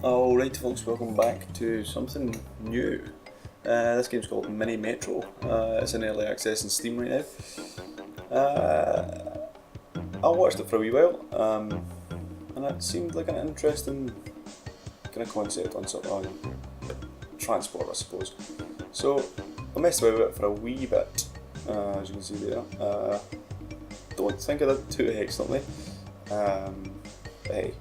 Alright folks, welcome back to something new. This game's called Mini Metro. It's in early access on Steam right now. I watched it for a wee while, and it seemed like an interesting kind of concept on transport, I suppose. So I messed about with it for a wee bit, as you can see there. Don't think I did too excellently, but hey,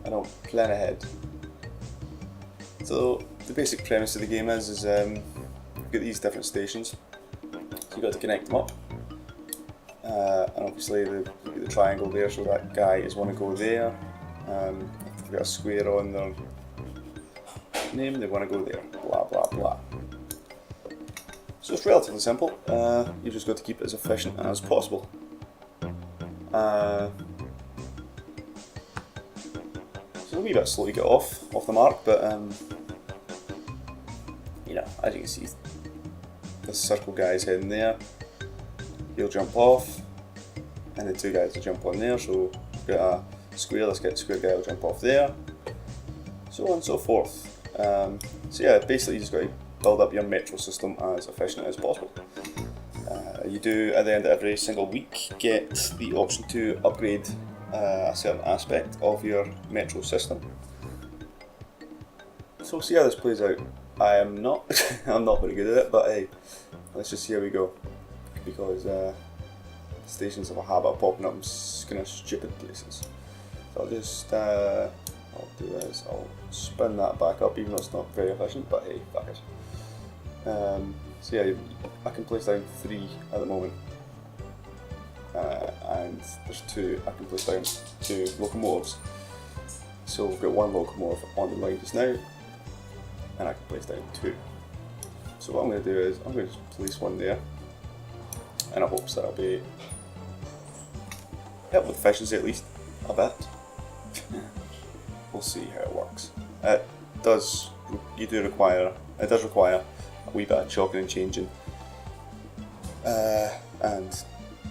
I don't plan ahead. So the basic premise of the game is you've got these different stations, so you've got to connect them up, and obviously the triangle there, so that guy is want to go there. If they've got a square on their name, they want to go there, blah blah blah. So it's relatively simple. You've just got to keep it as efficient as possible. So a wee bit slow to get off the mark, but you know, as you can see, this circle guy is heading there. He'll jump off, and the two guys will jump on there. So we've got a square. Let's get the square guy will jump off there, so on and so forth. So yeah, basically you just got to build up your metro system as efficient as possible. You do, at the end of every single week, get the option to upgrade a certain aspect of your metro system. So we'll see how this plays out. I am not, I'm not very good at it, but hey, let's just see how we go. Because stations have a habit of popping up in kind of stupid places. So I'll just, I'll do is I'll spin that back up, even though it's not very efficient, but hey, fuck it. So yeah, I can place down 3 at the moment, and there's 2, I can place down 2 locomotives. So we've got 1 locomotive on the line just now, and I can place down 2. So what I'm going to do is I'm going to just place 1 there, and I hope that'll be help with efficiency at least a bit. We'll see how it works. It does require a wee bit of chopping and changing, and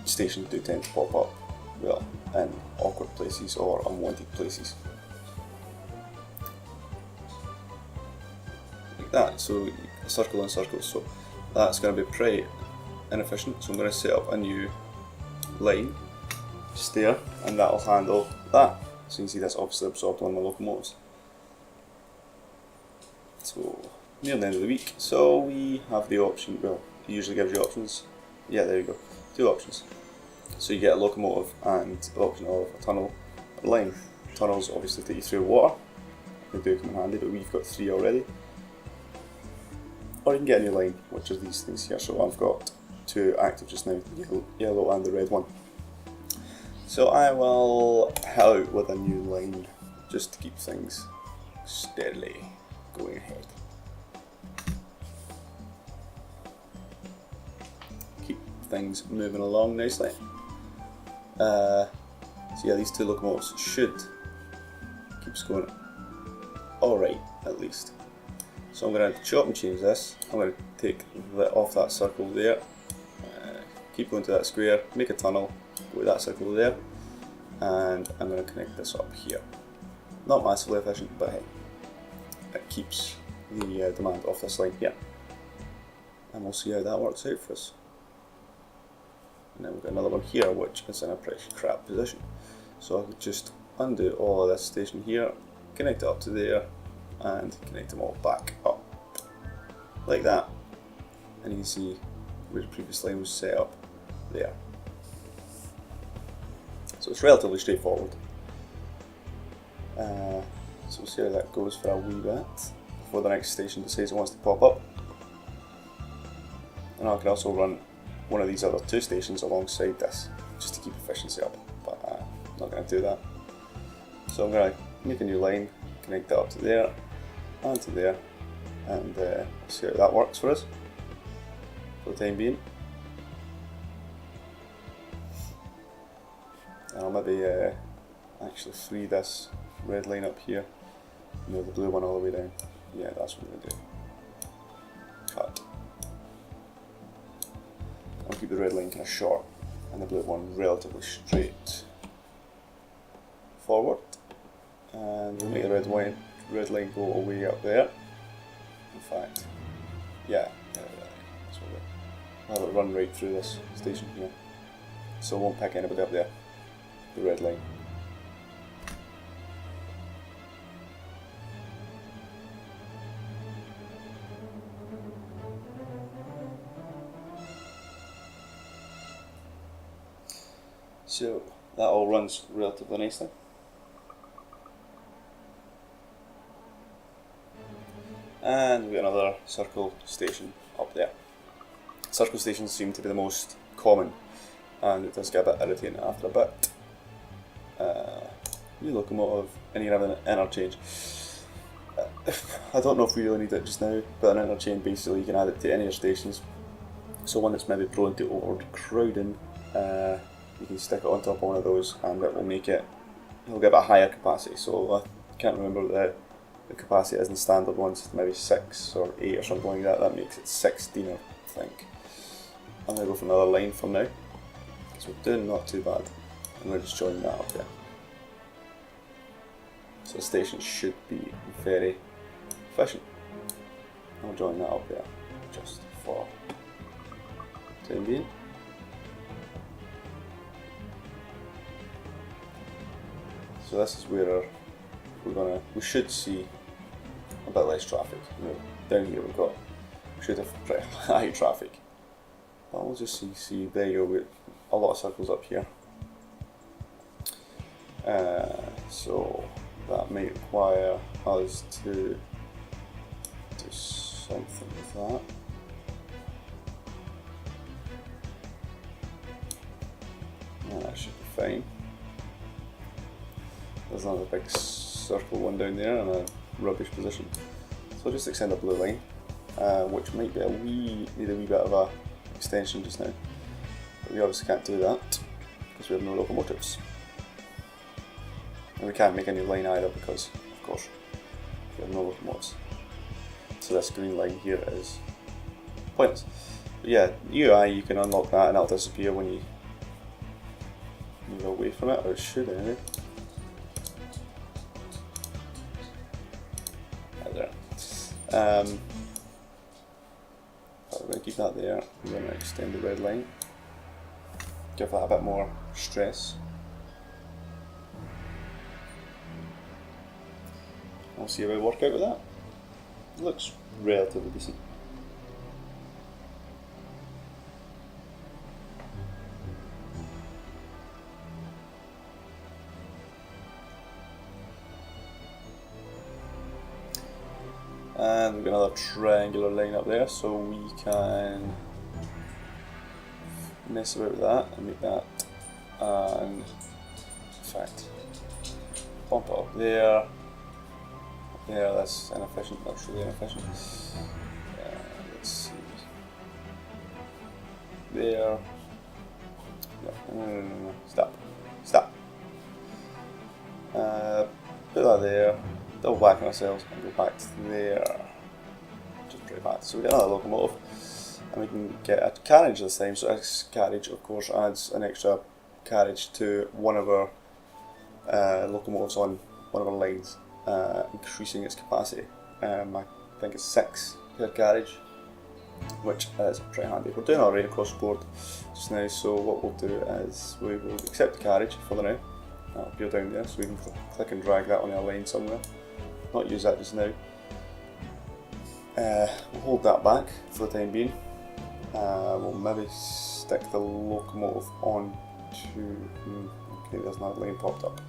stations do tend to pop up, well, in awkward places or unwanted places. Like that, so circle and circle, so that's going to be pretty inefficient, so I'm going to set up a new line just there, and that'll handle that. So you can see that's obviously absorbed one of my locomotives. So near the end of the week, so we have the option, well, it usually gives you options. Yeah, there you go, 2 options. So you get a locomotive and the option of a tunnel or line. Tunnels obviously take you through water, they do come in handy, but we've got 3 already. Or you can get a new line, which is these things here. So I've got 2 active just now, the yellow and the red one. So I will head out with a new line just to keep things steadily going ahead. Keep things moving along nicely. So yeah, these 2 locomotives should keep us going alright, at least. So I'm going to chop and change this. I'm going to take off that circle there, keep going to that square, make a tunnel, go to that circle there, and I'm going to connect this up here. Not massively efficient, but hey, it keeps the demand off this line here. And we'll see how that works out for us. And then we've got another one here, which is in a pretty crap position. So I could just undo all of this station here, connect it up to there, and connect them all back up. Like that. And you can see where the previous line was set up there. So it's relatively straightforward. So we'll see how that goes for a wee bit before the next station decides it wants to pop up. And I can also run one of these other 2 stations alongside this just to keep efficiency up, but I'm not going to do that. So I'm going to make a new line, connect that up to there and to there, and see how that works for us for the time being. And I'll maybe actually free this red line up here, the blue one all the way down. Yeah, that's what I'm going to do. Cut. I'll keep the red line kind of short and the blue one relatively straight forward. and we'll make the red line go all the way up there. In fact, yeah, that's what we'll have it run right through this station here, so it won't pick anybody up there, the red line. So that all runs relatively nicely. And we got another circle station up there. Circle stations seem to be the most common, and it does get a bit irritating after a bit. New locomotive, and you're having an interchange. I don't know if we really need it just now, but an interchange basically you can add it to any of your stations. So one that's maybe prone to overcrowding, you can stick it on top of one of those and it will make it, it'll give it a higher capacity. So I can't remember the capacity is in standard ones, maybe 6 or 8 or something like that. That makes it 16, I think. I'm going to go for another line from now. So we're doing not too bad. And we're just joining that up there. So the station should be very efficient. I'll join that up there just for time being. So this is where we should see a bit less traffic. You know, down here we should have pretty high traffic. But we'll just see there you go, with a lot of circles up here. So that may require us to do something with that. That should be fine. There's another big circle one down there in a rubbish position. So I'll just extend a blue line, which might be need a wee bit of a extension just now. But we obviously can't do that because we have no locomotives. And we can't make a new line either because, of course, we have no locomotives. So this green line here is pointless. But yeah, UI, you can unlock that and it'll disappear when you move away from it, or it should anyway. Right there. We're going to keep that there. We're going to extend the red line, give that a bit more stress. We'll see how we work out with that. It looks relatively decent. And we've got another triangular line up there, so we can mess about with that and make that, and in fact, bump it up there. Yeah, that's inefficient, that's really inefficient. Let's see. There. No. Stop. Put that there, double back on ourselves and go back to there. Just pretty bad. So we get another locomotive and we can get a carriage this time. So this carriage of course adds an extra carriage to one of our locomotives on one of our lines. Increasing its capacity. I think it's 6 per carriage, which is pretty handy. We're doing alright across the board just now, so what we'll do is we will accept the carriage for the now. That'll appear down there, so we can click and drag that on our line somewhere. Not use that just now. We'll hold that back for the time being. We'll maybe stick the locomotive on to. Okay, there's another line popped up.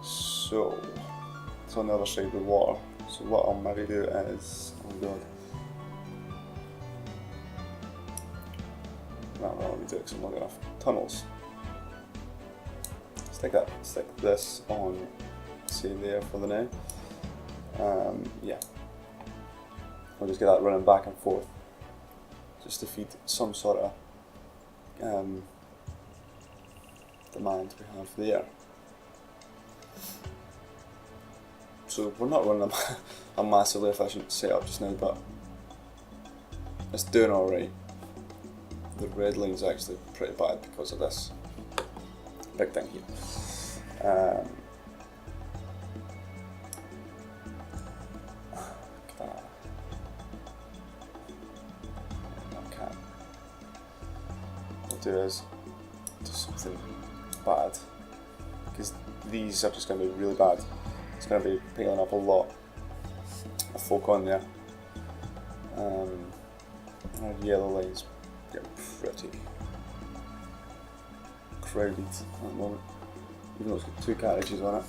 So it's on the other side of the water. So what I'll maybe do is, oh god. No, let me do it because I'm not enough tunnels. Stick this on, say there for the now. Yeah. We'll just get that running back and forth, just to feed some sort of demand we have there. So we're not running a massively efficient setup just now, but it's doing alright. The red line's actually pretty bad because of this big thing here. do is do something bad, because these are just going to be really bad. It's going to be piling up a lot of folk on there. Our yellow line's getting pretty crowded at the moment, even though it's got 2 carriages on it.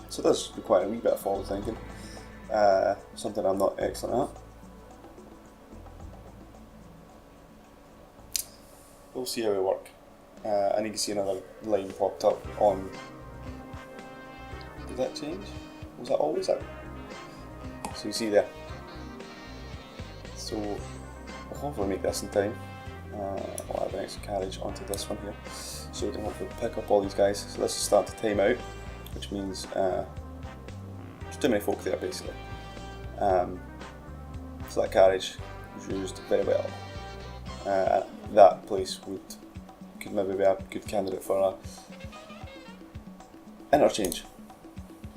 So it does require a wee bit of forward thinking, something I'm not excellent at. We'll see how we work. And you can see another line popped up on. Did that change? Was that always out? So you see there. So we'll hopefully make this in time. We'll add an extra carriage onto this one here, so we can hopefully pick up all these guys. So this is starting to time out, which means there's too many folk there basically. So that carriage was used very well. That place could maybe be a good candidate for a interchange.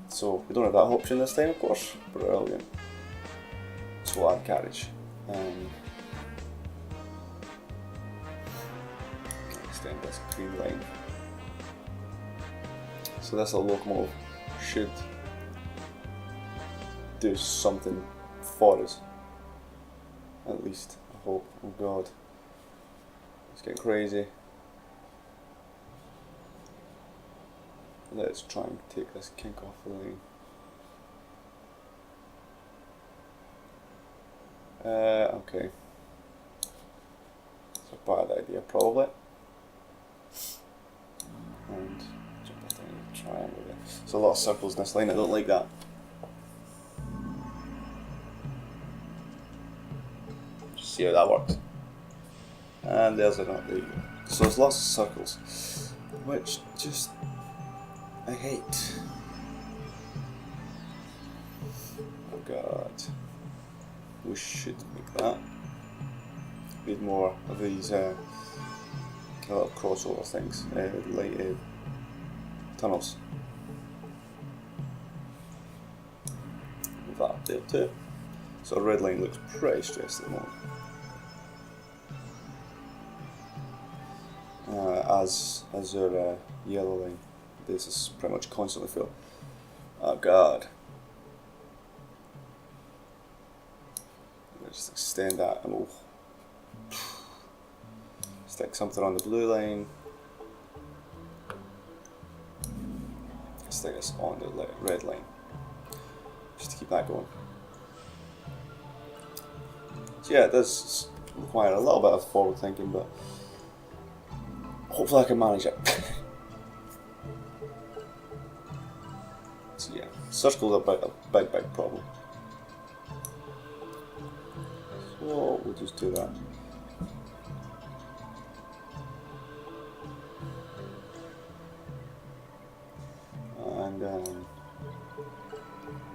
So we don't have that option this time, of course. Brilliant. So we'll add carriage. Extend this green line. So this locomotive should do something for us. At least, I hope. Oh god. It's getting crazy. Let's try and take this kink off the line. Okay. It's a bad idea, probably. And jump into a triangle there. There's a lot of circles in this line, I don't like that. Just see how that works. And there's another. There you go. So there's lots of circles, which just I hate. Oh god. We should make that. Need more of these kind of little crossover things, light tunnels. Move that up there too. So the red line looks pretty stressed at the moment. As our yellow line. This is pretty much constantly full. Oh god. Let's just extend that and we'll stick something on the blue line. Stick this on the red line. Just to keep that going. So yeah, it does require a little bit of forward thinking, but hopefully I can manage it. So yeah, circles are a big problem. So we'll just do that. And then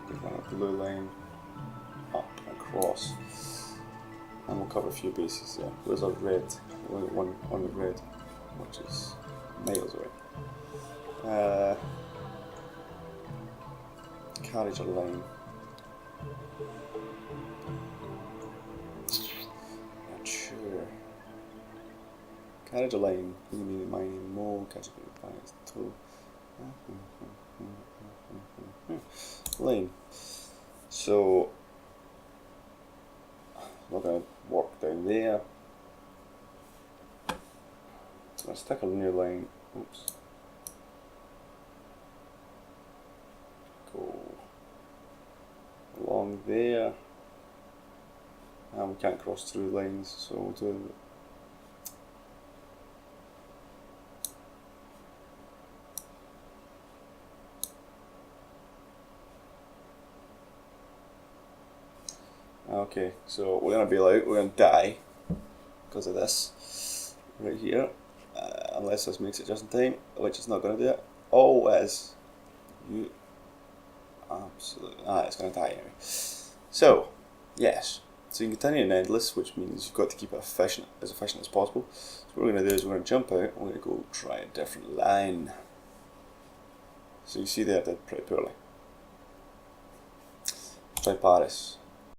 we're going to blue line up and across. And we'll cover a few bases there. There's a red, one on the red, which is miles away. Carriage a line. Not sure. Carriage a line. Meaning mining more. Category bias two. Line. So we're going to work down there. So I'll stick a new line. Oops. Go along there, and we can't cross through lines, so we'll do okay, so we're going to bail out, we're going to die because of this right here, unless this makes it just in time, which it's not going to do it. Oh, it is. You absolutely. It's going to die anyway. So, yes. So you can continue in endless, which means you've got to keep it efficient as possible. So what we're going to do is we're going to jump out and we're going to go try a different line. So you see there I did pretty poorly. Try Paris.